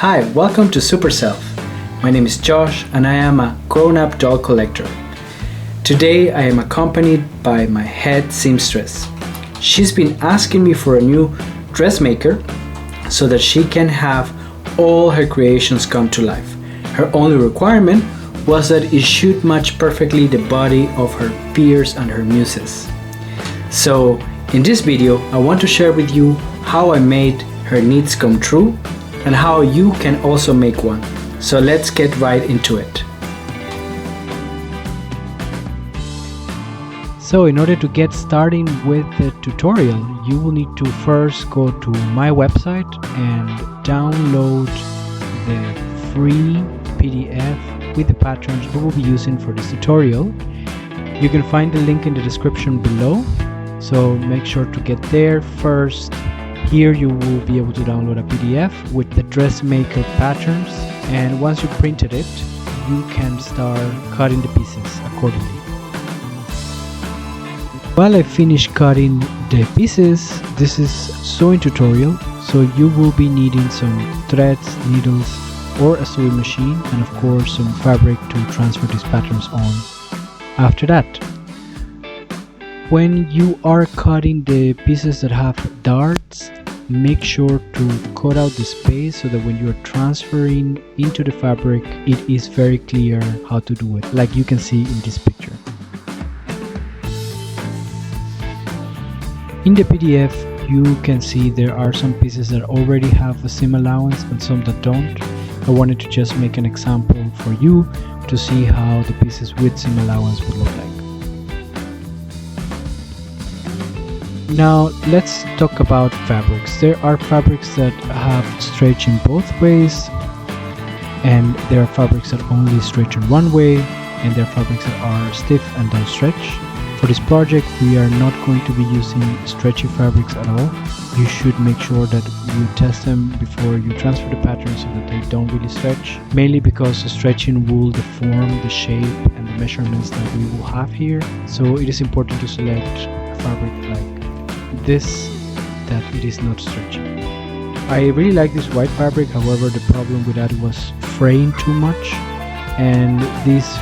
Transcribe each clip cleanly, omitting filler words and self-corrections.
Hi, welcome to Super Self. My name is Josh and I am a grown-up doll collector. Today I am accompanied by my head seamstress. She's been asking me for a new dressmaker so that she can have all her creations come to life. Her only requirement was that it should match perfectly the body of her peers and her muses. So in this video I want to share with you how I made her needs come true and how you can also make one. So let's get right into it. So in order to get started with the tutorial, you will need to first go to my website and download the free PDF with the patterns we will be using for this tutorial. You can find the link in the description below, so make sure to get there first. Here you will be able to download a PDF with the Dressmaker patterns, and once you printed it, you can start cutting the pieces accordingly. While I finish cutting the pieces, this is sewing tutorial, so you will be needing some threads, needles, or a sewing machine, and of course some fabric to transfer these patterns on after that. When you are cutting the pieces that have darts, make sure to cut out the space so that when you are transferring into the fabric, it is very clear how to do it, like you can see in this picture. In the PDF, you can see there are some pieces that already have a seam allowance and some that don't. I wanted to just make an example for you to see how the pieces with seam allowance would look like. Now let's talk about fabrics. There are fabrics that have stretch in both ways, and there are fabrics that only stretch in one way, and there are fabrics that are stiff and don't stretch. For this project we are not going to be using stretchy fabrics at all. You should make sure that you test them before you transfer the pattern so that they don't really stretch, mainly because the stretching will deform the shape and the measurements that we will have here. So it is important to select a fabric like this that it is not stretchy. I really like this white fabric, however the problem with that was fraying too much, and this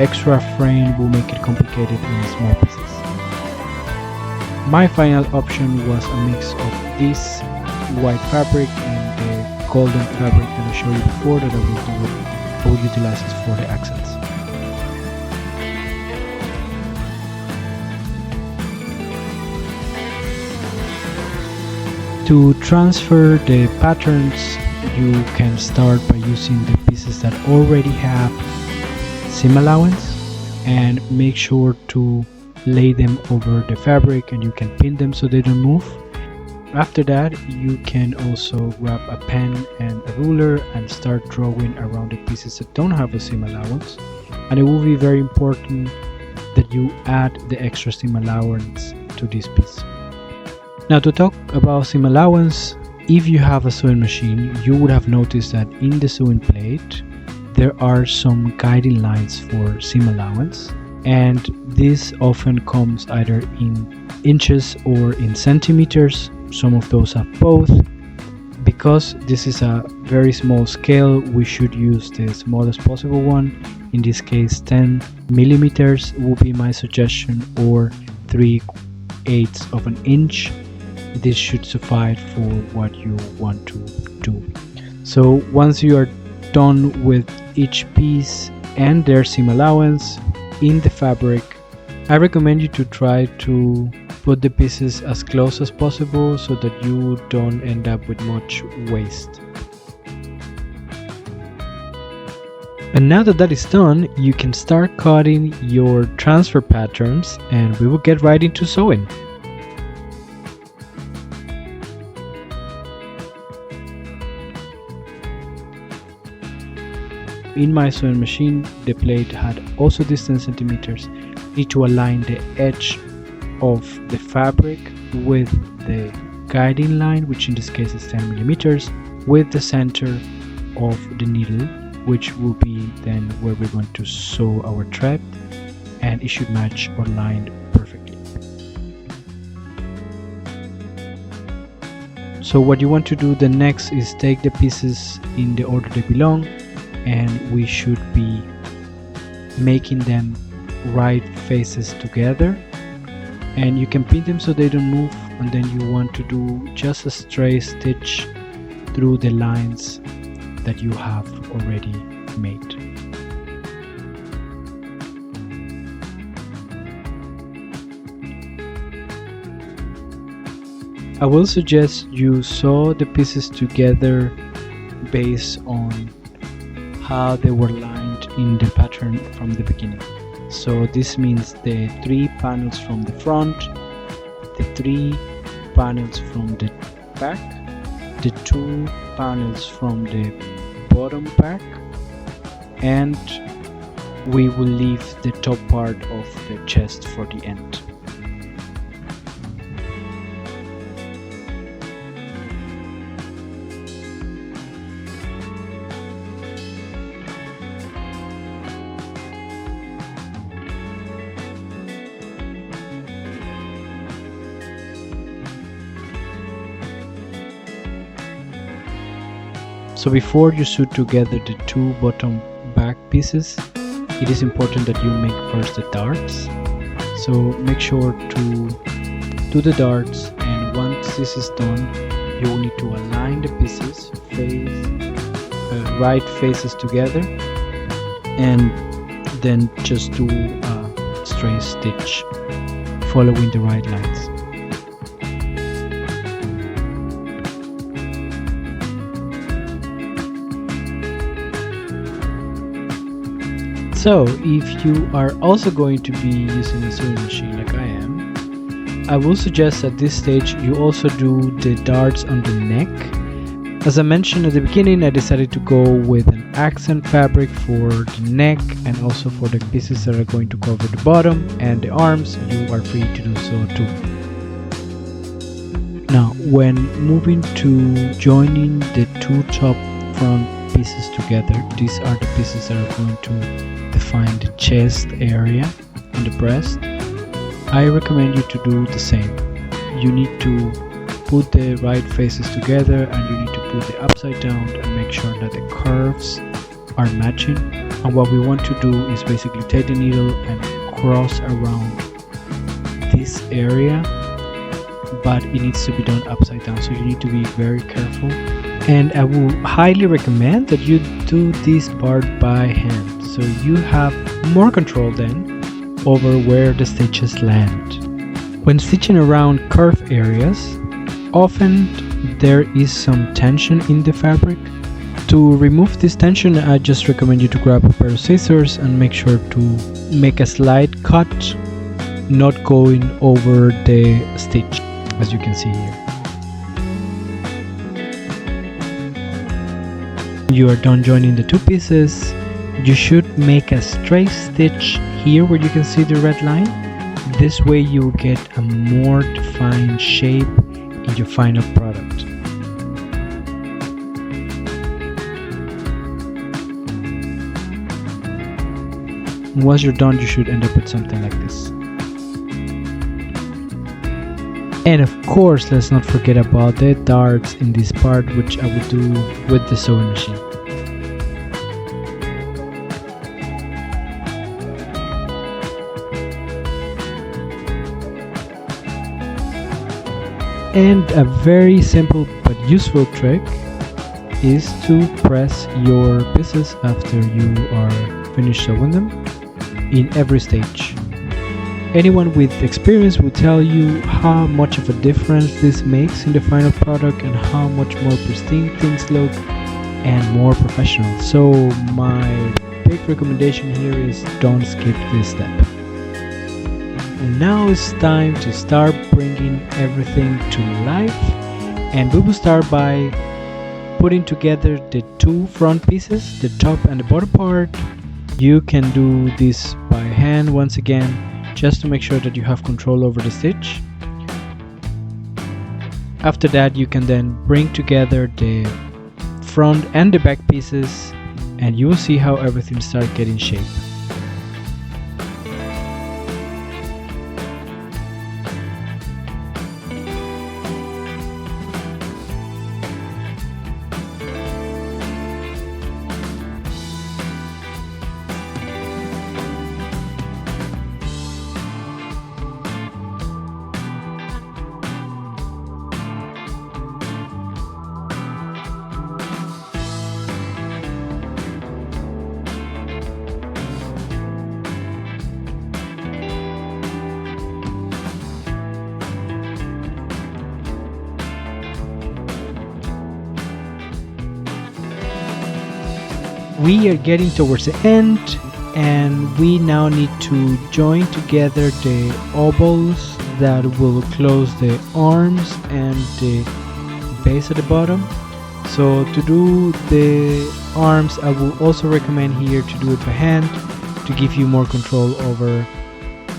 extra frame will make it complicated in small pieces. My final option was a mix of this white fabric and the golden fabric that I showed you before that I will utilize this for the accents. To transfer the patterns, you can start by using the pieces that already have seam allowance, and make sure to lay them over the fabric, and you can pin them so they don't move. After that, you can also grab a pen and a ruler and start drawing around the pieces that don't have a seam allowance, and it will be very important that you add the extra seam allowance to this piece. Now to talk about seam allowance, if you have a sewing machine, you would have noticed that in the sewing plate there are some guiding lines for seam allowance, and this often comes either in inches or in centimeters. Some of those have both. Because this is a very small scale, we should use the smallest possible one. In this case 10 millimeters will be my suggestion, or 3/8 of an inch. This should suffice for what you want to do. So once you are done with each piece and their seam allowance in the fabric, I recommend you to try to put the pieces as close as possible so that you don't end up with much waste. And now that that is done, you can start cutting your transfer patterns, and we will get right into sewing. In my sewing machine, the plate had also this 10 centimeters. Need to align the edge of the fabric with the guiding line, which in this case is 10 millimeters, with the center of the needle, which will be then where we're going to sew our thread, and it should match or line perfectly. So what you want to do the next is take the pieces in the order they belong, and we should be making them right faces together, and you can pin them so they don't move, and then you want to do just a straight stitch through the lines that you have already made. I will suggest you sew the pieces together based on how they were lined in the pattern from the beginning. So this means the 3 panels from the front, the 3 panels from the back, the 2 panels from the bottom back, and we will leave the top part of the chest for the end. So before you sew together the 2 bottom back pieces, it is important that you make first the darts. So make sure to do the darts, and once this is done, you will need to align the pieces, right faces together, and then just do a straight stitch following the right lines. So if you are also going to be using a sewing machine like I am, I will suggest at this stage you also do the darts on the neck. As I mentioned at the beginning, I decided to go with an accent fabric for the neck and also for the pieces that are going to cover the bottom and the arms. You are free to do so too. Now, when moving to joining the 2 top front pieces together, these are the pieces that are going to define the chest area and the breast. I recommend you to do the same. You need to put the right faces together, and you need to put the upside down and make sure that the curves are matching. And what we want to do is basically take the needle and cross around this area, but it needs to be done upside down, so you need to be very careful. And I will highly recommend that you do this part by hand, so you have more control then over where the stitches land. When stitching around curved areas, often there is some tension in the fabric. To remove this tension, I just recommend you to grab a pair of scissors and make sure to make a slight cut, not going over the stitch, as you can see here. You are done joining the 2 pieces. You should make a straight stitch here where you can see the red line. This way you will get a more defined shape in your final product. Once you're done, you should end up with something like this. And of course, let's not forget about the darts in this part, which I will do with the sewing machine. And a very simple but useful trick is to press your pieces after you are finished sewing them in every stage. Anyone with experience will tell you how much of a difference this makes in the final product and how much more pristine things look and more professional. So my big recommendation here is don't skip this step. And now it's time to start bringing everything to life, and we will start by putting together the 2 front pieces, the top and the bottom part. You can do this by hand once again, just to make sure that you have control over the stitch. After that, you can then bring together the front and the back pieces, and you will see how everything starts getting shape. We are getting towards the end, and we now need to join together the ovals that will close the arms and the base at the bottom. So to do the arms, I will also recommend here to do it by hand to give you more control over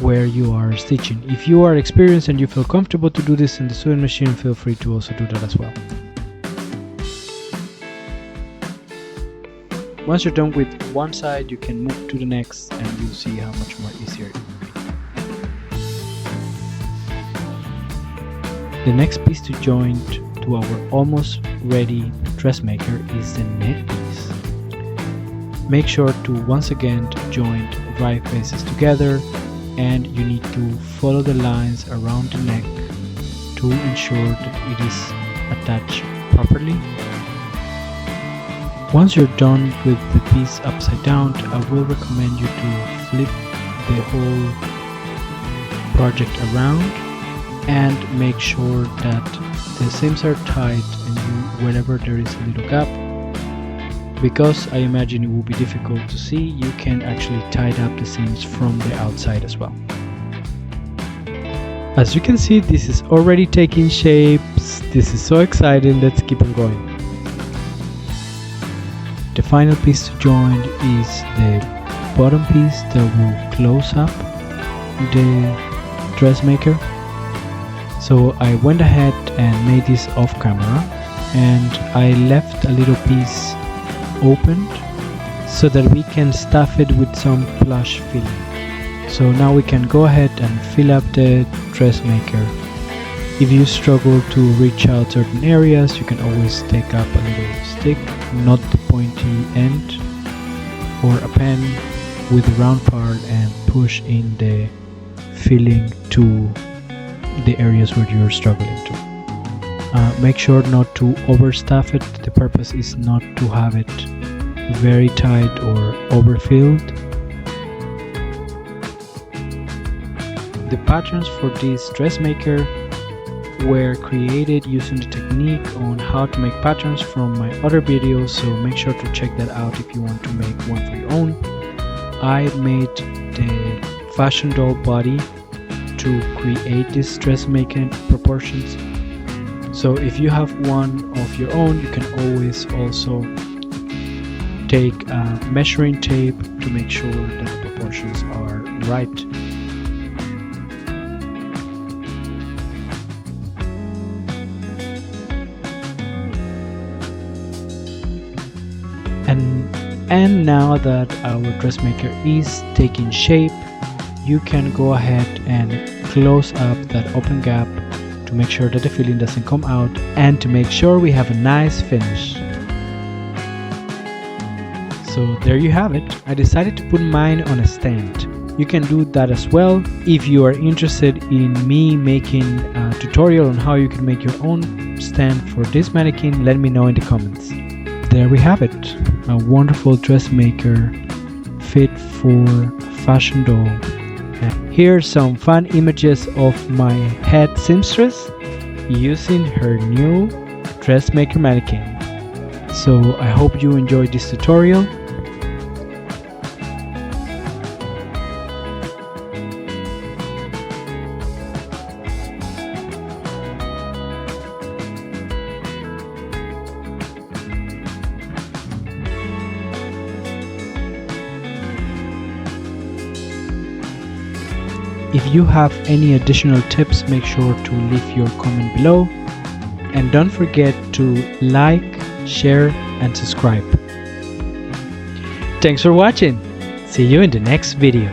where you are stitching. If you are experienced and you feel comfortable to do this in the sewing machine, feel free to also do that as well. Once you're done with one side, you can move to the next and you'll see how much more easier it will be. The next piece to join to our almost ready dressmaker is the neck piece. Make sure to once again join right faces together, and you need to follow the lines around the neck to ensure that it is attached properly. Once you're done with the piece upside down, I will recommend you to flip the whole project around and make sure that the seams are tight and wherever there is a little gap, because I imagine it will be difficult to see, you can actually tighten up the seams from the outside as well. As you can see, this is already taking shapes. This is so exciting. Let's keep on going. The final piece to join is the bottom piece that will close up the dressmaker. So I went ahead and made this off camera, and I left a little piece opened so that we can stuff it with some plush filling. So now we can go ahead and fill up the dressmaker. If you struggle to reach out certain areas, you can always take up a little stick, not the pointy end, or a pen with the round part and push in the filling to the areas where you're struggling to. Make sure not to overstuff it. The purpose is not to have it very tight or overfilled. The patterns for this dressmaker were created using the technique on how to make patterns from my other videos, so make sure to check that out if you want to make one for your own. I made the fashion doll body to create these dressmaking proportions, so if you have one of your own, you can always also take measuring tape to make sure that the proportions are right. And now that our dressmaker is taking shape, you can go ahead and close up that open gap to make sure that the filling doesn't come out and to make sure we have a nice finish. So there you have it. I decided to put mine on a stand. You can do that as well. If you are interested in me making a tutorial on how you can make your own stand for this mannequin, let me know in the comments. There we have it, a wonderful dressmaker fit for fashion doll. And here are some fun images of my head seamstress using her new dressmaker mannequin. So I hope you enjoyed this tutorial. If you have any additional tips, make sure to leave your comment below, and don't forget to like, share and subscribe. Thanks for watching. See you in the next video.